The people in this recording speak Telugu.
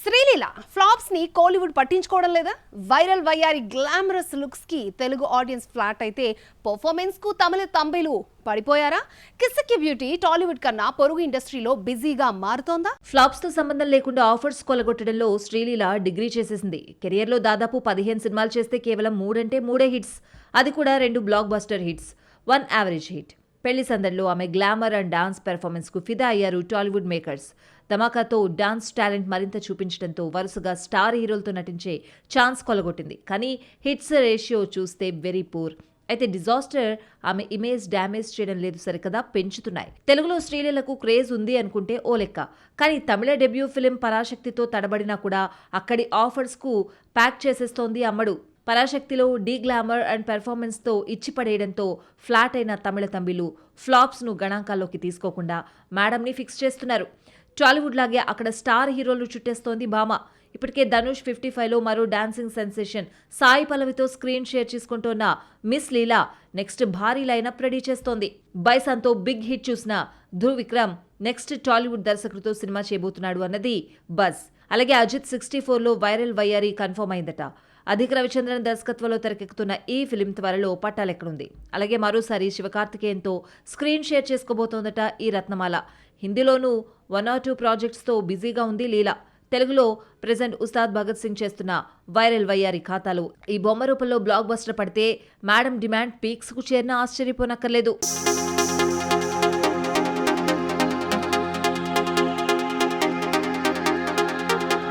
శ్రీలీల ఫ్లాప్స్ ని కోలీవుడ్ పట్టించుకోవడం లేదా? వైరల్ వయ్యారి గ్లామరస్ లుక్స్ కి తెలుగు ఆడియన్స్ ఫ్లాట్ అయితే పర్ఫార్మెన్స్ కు తమిళ తంబేలు పడిపోయారా? కిస్సకి బ్యూటీ టాలీవుడ్ కన్నా పొరుగు ఇండస్ట్రీలో బిజీగా మారుతోందా? ఫ్లాప్స్ తో సంబంధం లేకుండా ఆఫర్స్ కొలగొట్టడంలో శ్రీలీల డిగ్రీ చేసేసింది. కెరియర్ లో దాదాపు 15 సినిమాలు చేస్తే కేవలం 3 అంటే 3 హిట్స్, అది కూడా 2 block buster hits, 1 average hit. పెళ్లి సందడిలో ఆమె గ్లామర్ అండ్ డాన్స్ పెర్ఫార్మెన్స్ కు ఫిదా అయ్యారు టాలీవుడ్ మేకర్స్. ధమాకాతో డాన్స్ టాలెంట్ మరింత చూపించడంతో వరుసగా స్టార్ హీరోలతో నటించే ఛాన్స్ కొలగొట్టింది. కానీ హిట్స్ రేషియో చూస్తే వెరీ పూర్. అయితే డిజాస్టర్ ఆమె ఇమేజ్ డ్యామేజ్ చేయడం లేదు సరికదా, పెంచుతున్నాయి. తెలుగులో శ్రీలీలకు క్రేజ్ ఉంది అనుకుంటే ఓ లెక్క, కానీ తమిళ డెబ్యూ ఫిలిం పరాశక్తితో తడబడినా కూడా అక్కడి ఆఫర్స్ కు ప్యాక్ చేసేస్తోంది అమ్మడు. పరాశక్తిలో డీ గ్లామర్ అండ్ పెర్ఫార్మెన్స్తో ఇచ్చిపడేయడంతో ఫ్లాట్ అయిన తమిళ తంబిలు ఫ్లాప్స్ను గణాంకాల్లోకి తీసుకోకుండా మేడంని ఫిక్స్ చేస్తున్నారు. టాలీవుడ్ లాగే అక్కడ స్టార్ హీరోలు చుట్టేస్తోంది భామ. ఇప్పటికే ధనుష్ 55లో మరో డాన్సింగ్ సెన్సేషన్ సాయి పల్లవితో స్క్రీన్ షేర్ చేసుకుంటోన్న మిస్ లీలా నెక్స్ట్ భారీ లైనప్ రెడీ చేస్తోంది. బైసాన్తో బిగ్ హిట్ చూసిన ధృవ్ విక్రమ్ నెక్స్ట్ టాలీవుడ్ దర్శకుడితో సినిమా చేయబోతున్నాడు అన్నది బజ్. అలాగే అజిత్ 64లో వైరల్ వయ్యారి కన్ఫర్మ్ అయిందట. అధిక్ రవిచంద్రన్ దర్శకత్వంలో తెరకెక్కుతున్న ఈ ఫిలిం త్వరలో పట్టాలెక్కనుంది. అలాగే మరోసారి శివకార్తికేయన్తో స్క్రీన్ షేర్ చేసుకోబోతోందట ఈ రత్నమాల. హిందీలోనూ 1 or 2 ప్రాజెక్ట్స్తో బిజీగా ఉంది లీలా. తెలుగులో ప్రెజెంట్ ఉస్తాద్ భగత్ సింగ్ చేస్తున్న వైరల్ వయ్యారి ఖాతాలు ఈ బొమ్మ రూపంలో బ్లాక్ బస్టర్ పడితే మేడం డిమాండ్ పీక్స్ కు చేరినా ఆశ్చర్యపోనక్కర్లేదు.